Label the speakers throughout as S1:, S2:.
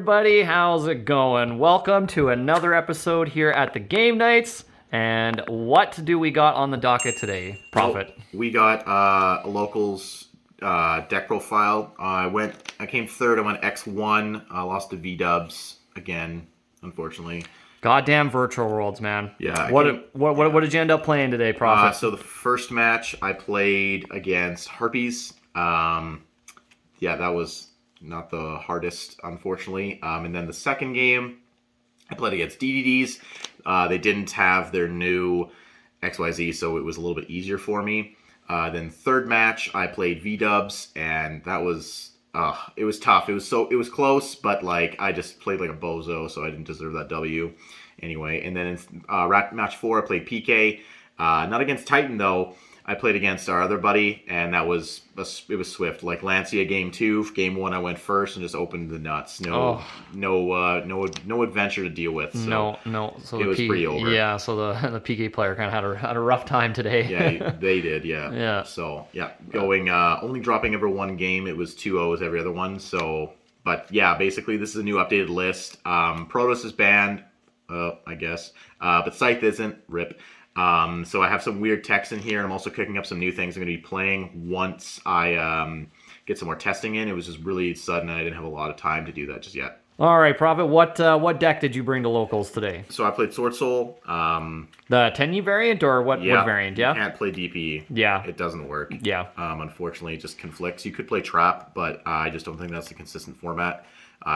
S1: everybody, how's it going? Welcome to another episode here at the Game Nights. And what do we got on the docket today, Prophet?
S2: Well, we got a locals deck profile. I came third. I went X1. Lost to V-dubs again, unfortunately.
S1: Goddamn virtual worlds, man.
S2: Yeah.
S1: What did you end up playing today, Prophet?
S2: So the first match I played against Harpies. Yeah, that was not the hardest, unfortunately. And then the second game, I played against DDDs. They didn't have their new XYZ, so it was a little bit easier for me. Then third match, I played V-dubs, and that was it was tough. It was close, but like I just played like a bozo, so I didn't deserve that W. Anyway, and then in match 4, I played PK. Not against Titan though. I played against our other buddy, and it was swift. Like Lancia game 2, game 1 I went first and just opened the nuts. No adventure to deal with. So
S1: no. So
S2: it was pretty over.
S1: Yeah. So the PK player kind of had a rough time today.
S2: Yeah, they did. Yeah.
S1: Yeah.
S2: So yeah, going only dropping every one game. It was 2-0s every other one. So, but yeah, basically this is a new updated list. Protoss is banned, I guess, but Scythe isn't. Rip. So I have some weird text in here, and I'm also cooking up some new things I'm going to be playing once I get some more testing in. It was just really sudden, and I didn't have a lot of time to do that just yet.
S1: All right, Prophet, what deck did you bring to locals today?
S2: So I played Swordsoul.
S1: The Tenyi variant, or what variant? Yeah,
S2: you can't play DP.
S1: Yeah.
S2: It doesn't work.
S1: Yeah.
S2: Unfortunately, it just conflicts. You could play Trap, but I just don't think that's a consistent format.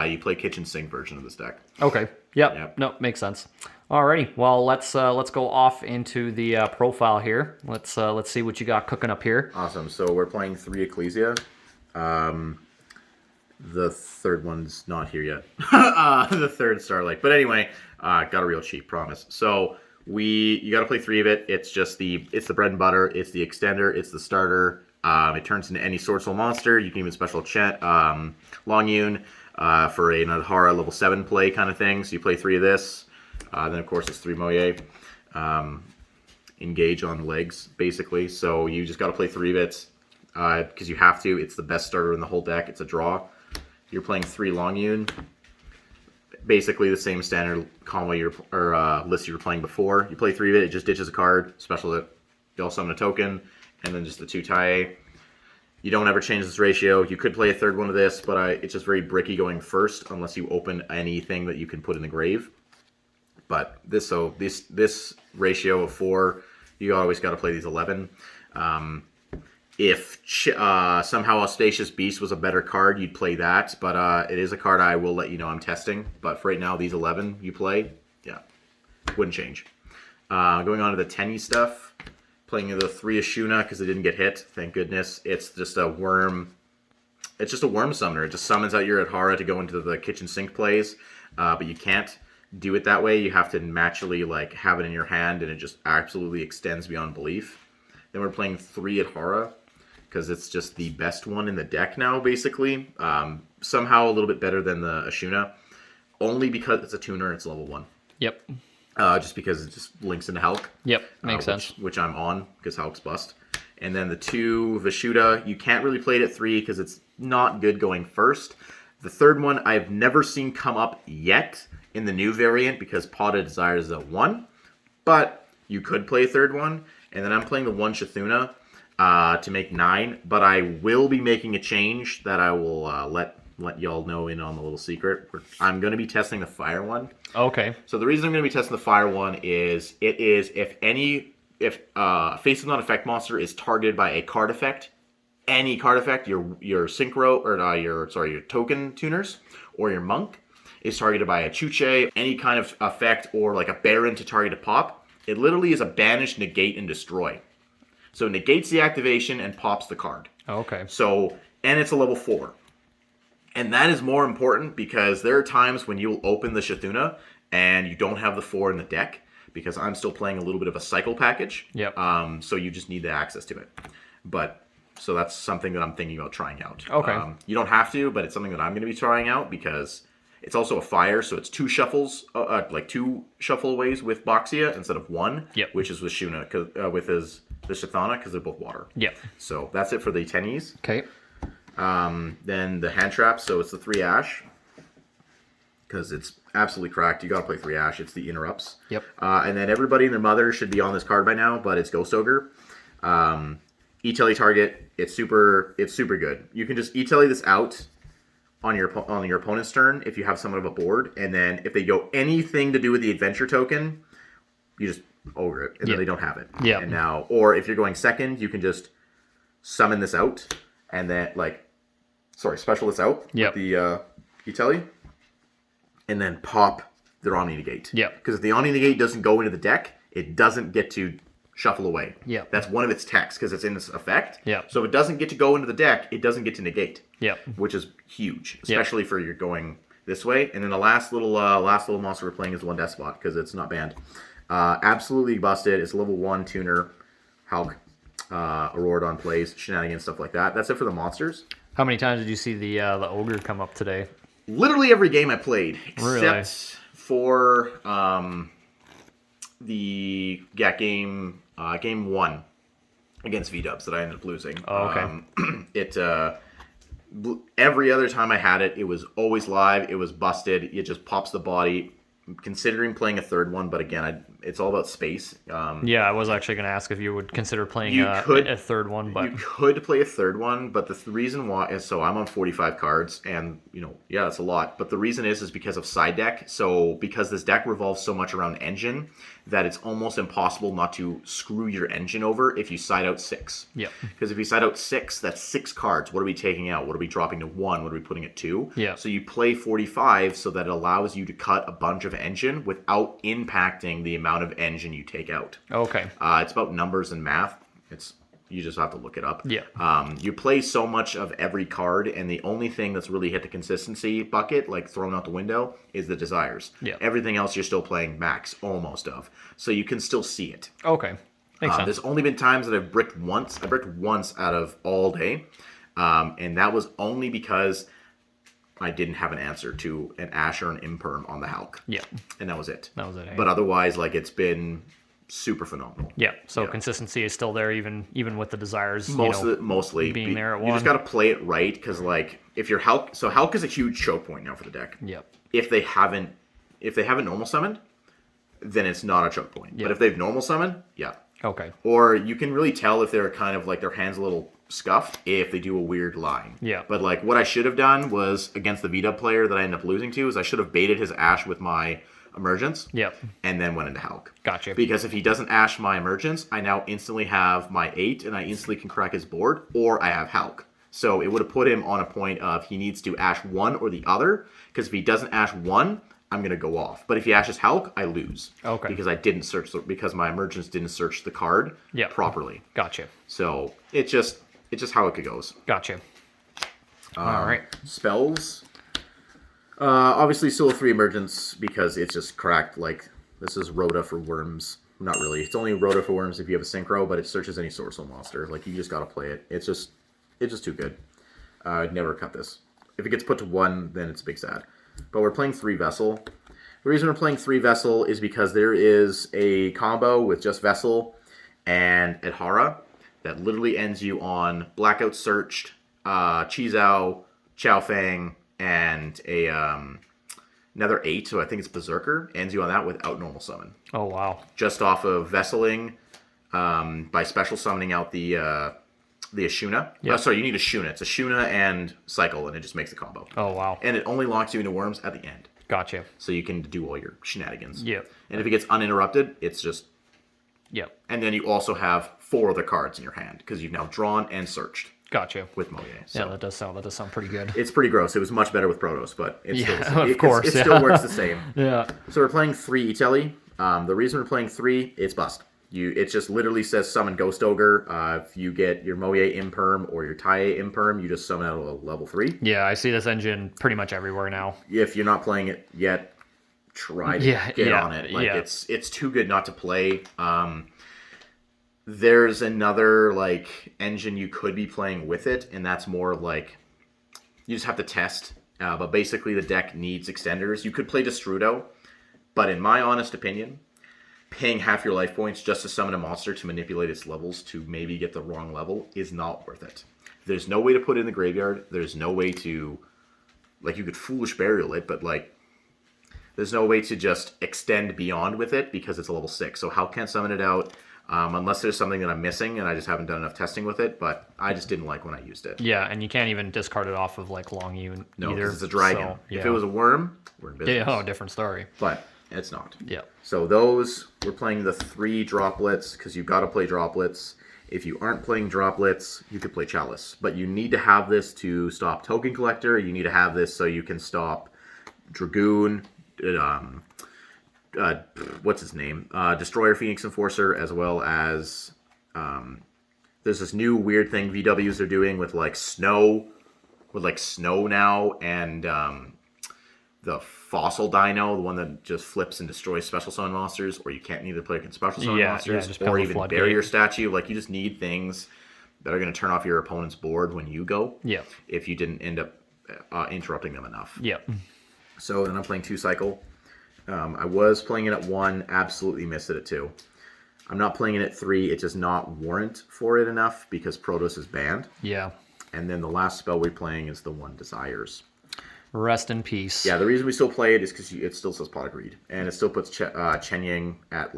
S2: You play kitchen sink version of this deck.
S1: Okay. Yep. No, makes sense. Alrighty. Well, let's go off into the profile here. Let's see what you got cooking up here.
S2: Awesome. So we're playing 3 Ecclesia. The third one's not here yet. The third Starlight. But anyway, got a real cheap, promise. So you got to play 3 of it. It's just it's the bread and butter. It's the extender. It's the starter. It turns into any Swordsoul monster. You can even special chant Long Yun for an Adhara level 7 play kind of thing. So you play 3 of this. Then, of course, it's 3 Moye. Engage on legs, basically. So you just got to play 3 of it because you have to. It's the best starter in the whole deck. It's a draw. You're playing 3 Long Yun. Basically the same standard combo list you were playing before. You play 3 of it. It just ditches a card. Special it. You'll summon a token. And then just the 2 Tae. You don't ever change this ratio. You could play a third one of this, but it's just very bricky going first unless you open anything that you can put in the grave. But this ratio of 4, you always got to play these 11. If somehow Auspicious Beast was a better card, you'd play that. But it is a card I will let you know I'm testing. But for right now, these 11 you play, yeah, wouldn't change. Going on to the Tenyi stuff, playing the 3 Ashuna because it didn't get hit. Thank goodness. It's just a worm. It's just a worm summoner. It just summons out your Adhara to go into the kitchen sink plays, but you can't do it that way. You have to naturally have it in your hand, and it just absolutely extends beyond belief. Then we're playing 3 Adhara because it's just the best one in the deck now, basically. Somehow a little bit better than the Ashuna, only because it's a tuner. It's level 1.
S1: Yep.
S2: Just because it just links into Hulk.
S1: Yep, makes sense.
S2: Which I'm on because Hulk's bust. And then the 2 Vishuda, you can't really play it at 3 because it's not good going first. The third one I've never seen come up yet in the new variant because Pot of Desire is a 1. But you could play a third one. And then I'm playing the 1 Shathuna to make 9. But I will be making a change that I will let y'all know in on the little secret. I'm going to be testing the fire one.
S1: Okay. So
S2: the reason I'm going to be testing the fire one is if face of non-effect monster is targeted by a card effect, any card effect, your synchro or your token tuners or your monk is targeted by a Chuche, any kind of effect or like a Baron to target a pop, it literally is a banish, negate, and destroy. So it negates the activation and pops the card.
S1: Okay.
S2: So, and it's a level 4. And that is more important because there are times when you'll open the Shathuna and you don't have the 4 in the deck because I'm still playing a little bit of a cycle package.
S1: Yep.
S2: So you just need the access to it. So that's something that I'm thinking about trying out.
S1: Okay.
S2: You don't have to, but it's something that I'm going to be trying out because it's also a fire, so it's 2 shuffles, 2 shuffle ways with Boxia instead of 1,
S1: yep.
S2: Which is with Shuna, with the Shathana, because they're both water.
S1: Yep.
S2: So that's it for the Tenyis.
S1: Okay.
S2: Then the hand trap, so it's the 3 Ash. because it's absolutely cracked. You got to play 3 Ash. It's the Interrupts.
S1: Yep.
S2: And then everybody and their mother should be on this card by now, but it's Ghost Ogre. E-Telly target. It's super good. You can just E-Telly this out on your opponent's turn if you have someone of a board, and then if they go anything to do with the adventure token, you just ogre it, and then they don't have it.
S1: Yeah.
S2: And now, or if you're going second, you can just summon this out, and then special this out.
S1: Yep.
S2: With the E-Telly, and then pop their Omni Negate.
S1: Yeah.
S2: Because if the Omni Negate doesn't go into the deck, it doesn't get to shuffle away.
S1: Yeah.
S2: That's one of its techs because it's in this effect.
S1: Yeah.
S2: So if it doesn't get to go into the deck, it doesn't get to negate.
S1: Yeah.
S2: Which is huge, especially for you're going this way. And then the last little monster we're playing is one Despot because it's not banned. Absolutely busted. It's level 1 tuner, Hulk, Auroradon plays, shenanigans, stuff like that. That's it for the monsters.
S1: How many times did you see the ogre come up today?
S2: Literally every game I played, except
S1: Really?
S2: for game 1 against V-Dubs that I ended up losing.
S1: Oh, okay.
S2: Every other time I had it, it was always live. It was busted. It just pops the body. Considering playing a third one, but again, it's all about space.
S1: Yeah, I was actually going to ask if you would consider playing a third one, but
S2: you could play a third one, but the reason why is so I'm on 45 cards, and that's a lot. But the reason is because of side deck. So because this deck revolves so much around engine, that it's almost impossible not to screw your engine over if you side out 6.
S1: Yeah.
S2: Because if you side out 6, that's 6 cards. What are we taking out? What are we dropping to 1? What are we putting at 2?
S1: Yeah.
S2: So you play 45 so that it allows you to cut a bunch of engine without impacting the amount of engine you take out.
S1: Okay.
S2: It's about numbers and math. You just have to look it up.
S1: Yeah.
S2: You play so much of every card, and the only thing that's really hit the consistency bucket, like thrown out the window, is the desires.
S1: Yeah.
S2: Everything else you're still playing max, almost of. So you can still see it.
S1: Okay. Makes sense.
S2: There's only been times that I've bricked once. I bricked once out of all day. And that was only because I didn't have an answer to an Ash or an Imperm on the Hulk.
S1: Yeah.
S2: And that was it.
S1: That was it. Hey?
S2: But otherwise, it's been super phenomenal.
S1: Yeah. So consistency is still there, even with the desires.
S2: Mostly
S1: being there at
S2: you
S1: one.
S2: just got to play it right, because if you're Hulk, so Hulk is a huge choke point now for the deck.
S1: Yep.
S2: If they haven't normal summoned, then it's not a choke point.
S1: Yep.
S2: But if they've normal summoned, yeah.
S1: Okay.
S2: Or you can really tell if they're kind of their hand's a little scuffed if they do a weird line.
S1: Yeah.
S2: But what I should have done was against the V-Dub player that I ended up losing to is I should have baited his Ash with my Emergence.
S1: Yep.
S2: And then went into Hulk.
S1: Gotcha.
S2: Because if he doesn't Ash my Emergence, I now instantly have my 8 and I instantly can crack his board, or I have Hulk. So it would have put him on a point of he needs to Ash one or the other, because if he doesn't Ash one, I'm going to go off. But if he Ashes Hulk, I lose.
S1: Okay.
S2: Because I didn't search, because my Emergence didn't search the card properly.
S1: Gotcha.
S2: So it's just how it goes.
S1: Gotcha. All right.
S2: Spells. Obviously still a 3 Emergence because it's just cracked. This is Rhoda for worms. Not really. It's only Rhoda for worms if you have a Synchro, but it searches any Swordsoul monster. You just gotta play it. It's just too good. I'd never cut this. If it gets put to 1, then it's a big sad. But we're playing 3 Vessel. The reason we're playing 3 Vessel is because there is a combo with just Vessel and Adhara that literally ends you on Blackout Searched, Chizao, Chow Fang, and another 8, so I think it's Berserker, ends you on that without normal summon.
S1: Oh, wow.
S2: Just off of Vesseling, by special summoning out the Ashuna.
S1: Yep.
S2: Sorry, you need Ashuna. It's Ashuna and Cycle, and it just makes the combo.
S1: Oh, wow.
S2: And it only locks you into worms at the end.
S1: Gotcha.
S2: So you can do all your shenanigans.
S1: Yep.
S2: And if it gets uninterrupted, it's just...
S1: Yep.
S2: And then you also have 4 other cards in your hand, because you've now drawn and searched.
S1: Gotcha.
S2: With Moye. So
S1: yeah, that does sound pretty good.
S2: it's pretty gross. It was much better with Protoss, but it
S1: still
S2: works the same.
S1: Yeah.
S2: So we're playing 3 E-Telly. The reason we're playing 3, it's bust. It just literally says summon Ghost Ogre. If you get your Moye Imperm or your Taie Imperm, you just summon out a level 3.
S1: Yeah, I see this engine pretty much everywhere now.
S2: If you're not playing it yet, try to get on it. It's too good not to play. There's another engine you could be playing with it, and that's more you just have to test. But basically, the deck needs extenders. You could play Destrudo, but in my honest opinion, paying half your life points just to summon a monster to manipulate its levels to maybe get the wrong level is not worth it. There's no way to put it in the graveyard. There's no way to you could Foolish Burial it, but There's no way to just extend beyond with it because it's a level 6. So Hulk can't summon it out unless there's something that I'm missing and I just haven't done enough testing with it. But I just didn't like when I used it.
S1: Yeah, and you can't even discard it off of like Long U
S2: No,
S1: either.
S2: because it's a dragon.
S1: So, yeah.
S2: If it was a worm, we're in business.
S1: Yeah, different story.
S2: But it's not.
S1: Yeah.
S2: So those, we're playing the 3 droplets because you've got to play droplets. If you aren't playing droplets, you could play Chalice. But you need to have this to stop Token Collector. You need to have this so you can stop Dragoon, what's his name? Destroyer, Phoenix Enforcer, as well as there's this new weird thing VWs are doing with like snow now, and the Fossil Dino, the one that just flips and destroys special summon monsters, or you can't either play against special summon monsters
S1: just
S2: or even
S1: floodgate.
S2: barrier statue. Like, you just need things that are going to turn off your opponent's board when you go.
S1: Yeah.
S2: If you didn't end up interrupting them enough.
S1: Yeah.
S2: So then I'm playing 2 cycle. I was playing it at 1, absolutely missed it at 2. I'm not playing it at 3. It does not warrant for it enough because Protoss is banned.
S1: Yeah.
S2: And then the last spell we're playing is the 1 Desires.
S1: Rest in peace.
S2: Yeah, the reason we still play it is because it still says Pot of Greed. And it still puts Chen Yang at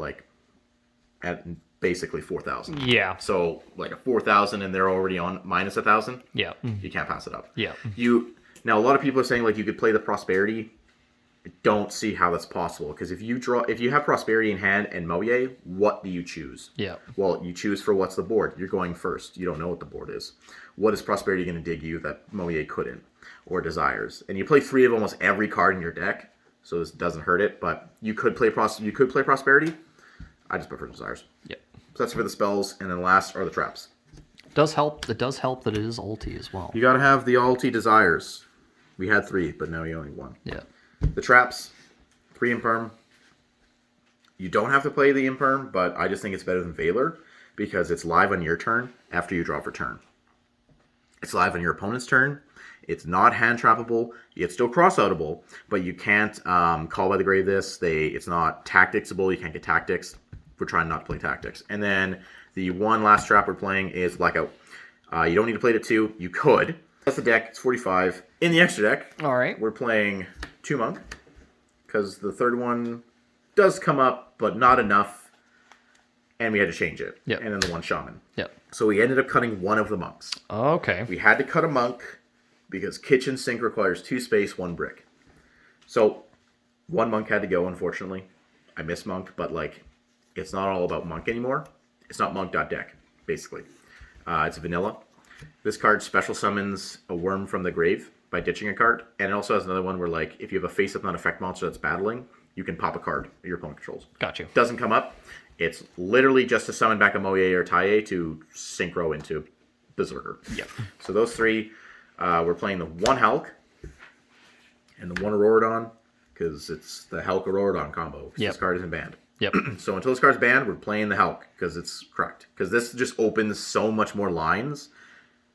S2: basically 4,000.
S1: Yeah.
S2: So like a 4,000 and they're already on minus 1,000.
S1: Yeah.
S2: You can't pass it up.
S1: Yeah.
S2: Now a lot of people are saying like you could play the Prosperity. I don't see how that's possible because if you have Prosperity in hand and Moye, what do you choose?
S1: Yeah.
S2: Well, you choose for what's the board. You're going first. You don't know what the board is. What is Prosperity going to dig you that Moye couldn't? Or Desires? And you play 3 of almost every card in your deck, so this doesn't hurt it. But you could play Prosperity. I just prefer Desires.
S1: Yep.
S2: So that's for the spells, and then last are the traps.
S1: It does help that it is ulti as well.
S2: You got to have the ulti Desires. We had 3, but now you only 1.
S1: Yeah.
S2: The traps, 3 Imperm. You don't have to play the Imperm, but I just think it's better than Valor because it's live on your turn after you draw for turn. It's live on your opponent's turn. It's not hand trappable. It's still cross-outable, but you can't call by the grave this. It's not tacticsable. You can't get tactics. We're trying not to play tactics. And then the one last trap we're playing is Blackout. You don't need to play it at 2. You could. That's the deck. It's 45. In the extra deck,
S1: All right.
S2: we're playing 2 Monk because the third one does come up, but not enough, and we had to change it.
S1: Yep.
S2: And then the 1 Shaman.
S1: Yep.
S2: So we ended up cutting one of the monks.
S1: Okay.
S2: We had to cut a monk because Kitchen Sink requires 2 space, 1 brick. So 1 monk had to go, unfortunately. I miss monk, but like, it's not all about monk anymore. It's not monk.deck, basically. It's vanilla. This card special summons a worm from the grave by ditching a card. And it also has another one where, like, if you have a face-up non-effect monster that's battling, you can pop a card that your opponent controls.
S1: Got you.
S2: Doesn't come up. It's literally just to summon back a Moye or Taye to synchro into Berserker.
S1: Yep.
S2: So those 3, we're playing the 1 Hulk and the 1 Auroradon because it's the Hulk Auroradon combo.
S1: Yep.
S2: This card isn't banned.
S1: Yep.
S2: So until this card's banned, we're playing the Hulk because it's correct. Because this just opens so much more lines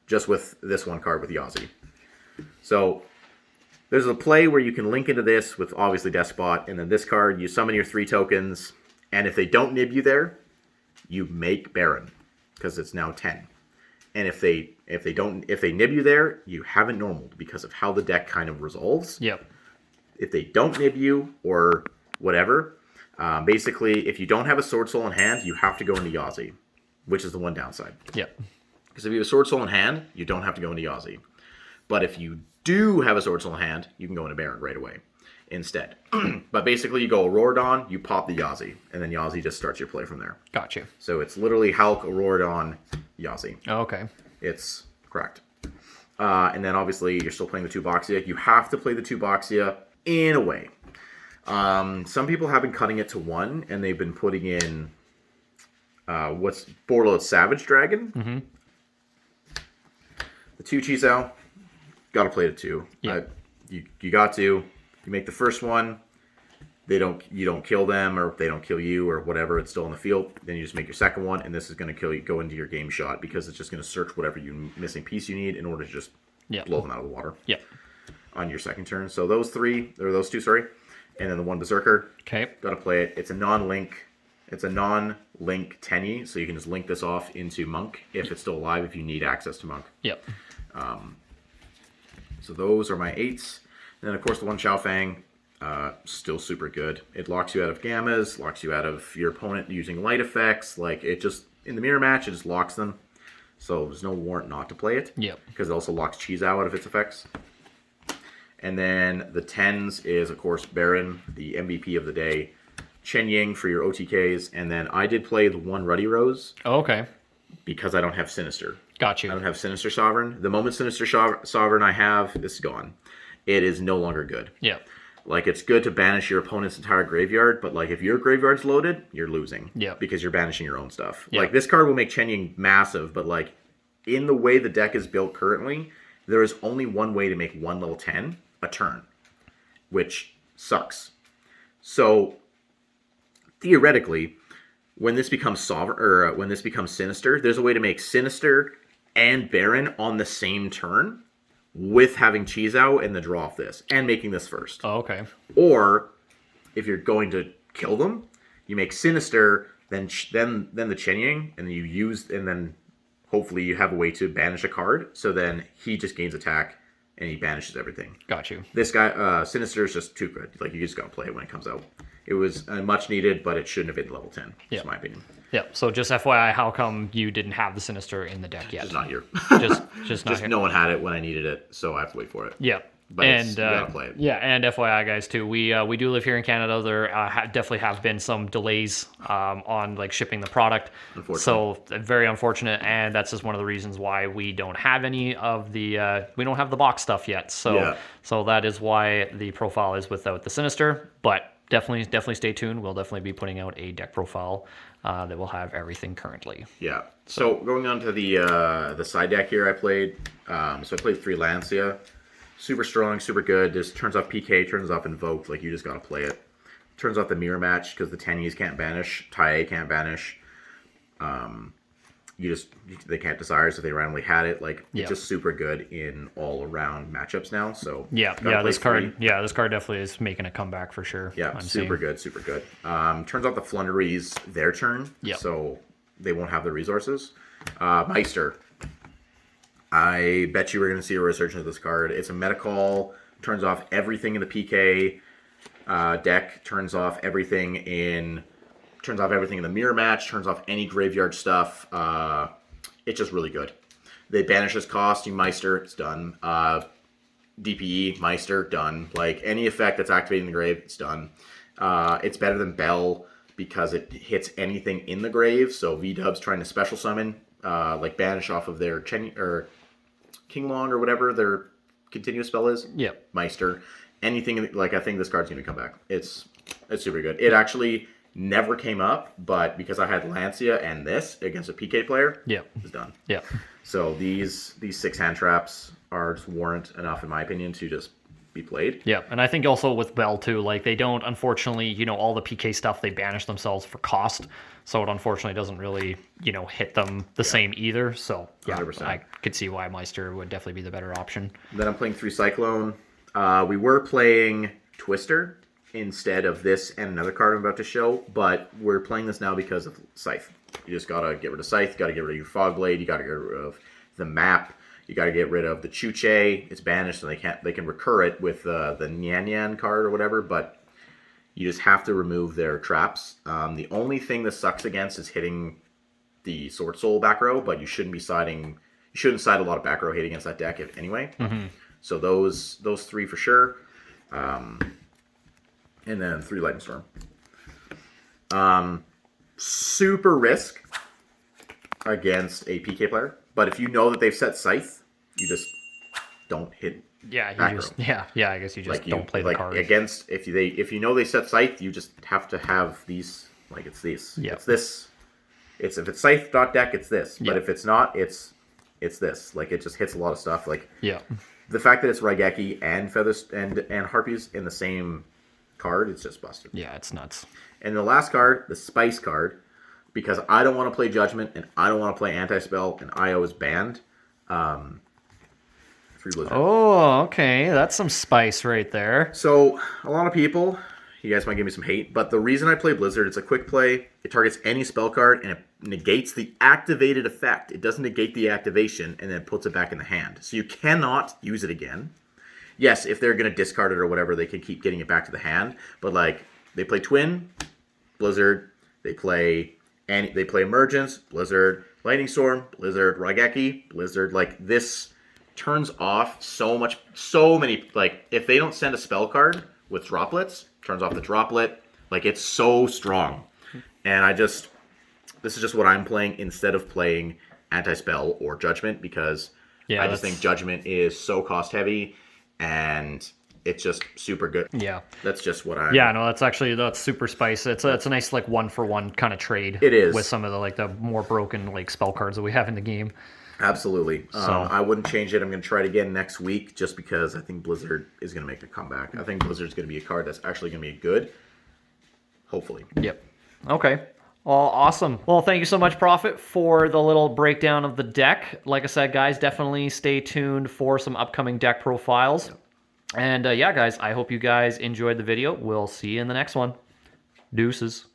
S2: just with this 1 card with Yazi. So there's a play where you can link into this with obviously Despot, and then this card, you summon your 3 tokens, and if they don't nib you there, you make Baron because it's now 10. And if they nib you there, you haven't normaled because of how the deck kind of resolves.
S1: Yep.
S2: If they don't nib you or whatever, basically, if you don't have a Sword Soul in hand, you have to go into Yazi, which is the one downside.
S1: Yep.
S2: Because if you have a Sword Soul in hand, you don't have to go into Yazi. But if you do have a Sword Soul in hand, you can go into Baron right away instead. But basically, you go Auroradon, you pop the Yazi, and then Yazi just starts your play from there.
S1: Got you.
S2: So it's literally Hulk, Auroradon, Yazi.
S1: Okay.
S2: It's correct. And then obviously, you're still playing the 2 Boxia. You have to play the 2 Boxia in a way. Some people have been cutting it to 1, and they've been putting in what's Borderlord Savage Dragon.
S1: Mm-hmm.
S2: The 2 Chisao, gotta play it 2.
S1: Yeah.
S2: You got to. You make the first one, you don't kill them, or they don't kill you, or whatever, it's still in the field. Then you just make your second one, and this is going to go into your game shot, because it's just going to search whatever missing piece you need in order to just blow them out of the water.
S1: Yep.
S2: On your second turn. So those 2, sorry. And then the 1 Berserker.
S1: Okay.
S2: Gotta play it. It's a non-link Tenyi, so you can just link this off into Monk if it's still alive, if you need access to Monk.
S1: Yep.
S2: So those are my 8s. And then, of course, the 1 Xiaofang. Still super good. It locks you out of gammas, locks you out of your opponent using light effects. Like, it just, in the mirror match, it just locks them. So there's no warrant not to play it.
S1: Yep.
S2: Because it also locks Cheese out of its effects. And then the 10s is, of course, Baron, the MVP of the day. Chen Ying for your OTKs. And then I did play the one Ruddy Rose.
S1: Oh, okay.
S2: Because I don't have Sinister.
S1: Got you.
S2: I don't have Sinister Sovereign. The moment Sinister Sovereign I have, this is gone. It is no longer good.
S1: Yeah.
S2: Like, it's good to banish your opponent's entire graveyard, but, like, if your graveyard's loaded, you're losing.
S1: Yeah.
S2: Because you're banishing your own stuff.
S1: Yeah.
S2: Like, this card will make Chen Ying massive, but, like, in the way the deck is built currently, there is only one way to make one level 10 a turn, which sucks. So, theoretically, when this becomes when this becomes Sinister, there's a way to make Sinister and Baron on the same turn, with having Cheese out and the draw off this, and making this first.
S1: Oh, okay.
S2: Or, if you're going to kill them, you make Sinister, then the Chen Ying, and then you use, and then hopefully you have a way to banish a card, so then he just gains attack, and he banishes everything.
S1: Got you.
S2: This guy, Sinister is just too good. Like, you just gotta play it when it comes out. It was much needed, but it shouldn't have been level 10, in my opinion.
S1: Yeah, so just FYI, how come you didn't have the Sinister in the deck yet?
S2: It's not here.
S1: just not here.
S2: No one had it when I needed it, so I have to wait for it.
S1: Yeah.
S2: But you gotta play it.
S1: Yeah, and FYI, guys, too, we do live here in Canada. There definitely have been some delays on like shipping the product. So very unfortunate, and that's just one of the reasons why we don't have any of the we don't have the box stuff yet. So so that is why the profile is without the Sinister. But definitely stay tuned. We'll definitely be putting out a deck profile that will have everything currently.
S2: Yeah. So going on to the side deck here, I played. So I played 3 Lancia. Super strong, super good. Just turns off PK, turns off Invoke. Like, you just gotta play it. Turns off the mirror match because the Tenyis can't banish. Tai can't banish. They can't Desires if they randomly had it. Like, it's just super good in all around matchups now. So
S1: this card definitely is making a comeback for sure.
S2: Yeah, super good. Turns off the Flunderies their turn.
S1: Yeah.
S2: So they won't have the resources. Meister. I bet you we're going to see a resurgence of this card. It's a meta call. Turns off everything in the PK deck. Turns off everything in the mirror match. Turns off any graveyard stuff. It's just really good. They banish this cost. You Meister. It's done. DPE. Meister. Done. Like, any effect that's activating the grave, it's done. It's better than Bell because it hits anything in the grave. So V-Dubs trying to special summon, like banish off of their King Long or whatever their continuous spell is.
S1: Yep.
S2: Meister. Anything, like, I think this card's going to come back. It's super good. It actually never came up, but because I had Lancia and this against a PK player, it's done.
S1: Yeah.
S2: So these 6 hand traps are just warrant enough, in my opinion, to just be played.
S1: Yeah, and I think also with Bell too, like, they don't, unfortunately, all the PK stuff, they banish themselves for cost, so it unfortunately doesn't really, hit them the same either. So yeah, 100%. I could see why Meister would definitely be the better option.
S2: Then I'm playing 3 Cyclone. We were playing Twister instead of this and another card I'm about to show, but we're playing this now because of Scythe. You just gotta get rid of Scythe, gotta get rid of your Fog Blade, you gotta get rid of the map. You got to get rid of the Chuche. It's banished, so they can recur it with the Nyan Nyan card or whatever. But you just have to remove their traps. The only thing this sucks against is hitting the Sword Soul back row, but you shouldn't be siding. You shouldn't side a lot of back row hate against that deck anyway. Mm-hmm. So those 3 for sure, and then 3 Lightning Storm. Super risk against a PK player. But if you know that they've set Scythe, you just don't hit.
S1: Yeah, I guess you just don't play the card.
S2: Against if you know they set Scythe, you just have to have these. Like, it's these.
S1: Yeah.
S2: It's this. If it's Scythe deck, it's this. But if it's not, it's this. Like, it just hits a lot of stuff. Like, the fact that it's Raigeki and Feathers and Harpies in the same card, it's just busted.
S1: Yeah, it's nuts.
S2: And the last card, the Spice card. Because I don't want to play Judgment, and I don't want to play Anti-Spell, and IO is banned. 3 Blizzard.
S1: Oh, okay. That's some spice right there.
S2: So, a lot of people, you guys might give me some hate, but the reason I play Blizzard, it's a quick play. It targets any spell card, and it negates the activated effect. It doesn't negate the activation, and then puts it back in the hand. So you cannot use it again. yes, if they're going to discard it or whatever, they can keep getting it back to the hand. But like, they play Twin, Blizzard, they play Emergence, Blizzard, Lightning Storm, Blizzard, Raigeki, Blizzard. Like, this turns off so many, like, if they don't send a spell card with droplets, turns off the droplet. Like, it's so strong. And this is just what I'm playing instead of playing Anti-Spell or Judgment, because I just think Judgment is so cost heavy and it's just super good.
S1: Yeah.
S2: That's just what I...
S1: Yeah, no, that's super spicy. It's a nice, like, 1-for-1 kind of trade.
S2: It is.
S1: With some of the, like, the more broken, like, spell cards that we have in the game.
S2: Absolutely. I wouldn't change it. I'm going to try it again next week just because I think Blizzard is going to make a comeback. I think Blizzard's going to be a card that's actually going to be good. Hopefully.
S1: Yep. Okay. Well, awesome. Well, thank you so much, Prophet, for the little breakdown of the deck. Like I said, guys, definitely stay tuned for some upcoming deck profiles. Yep. And yeah, guys, I hope you guys enjoyed the video. We'll see you in the next one. Deuces.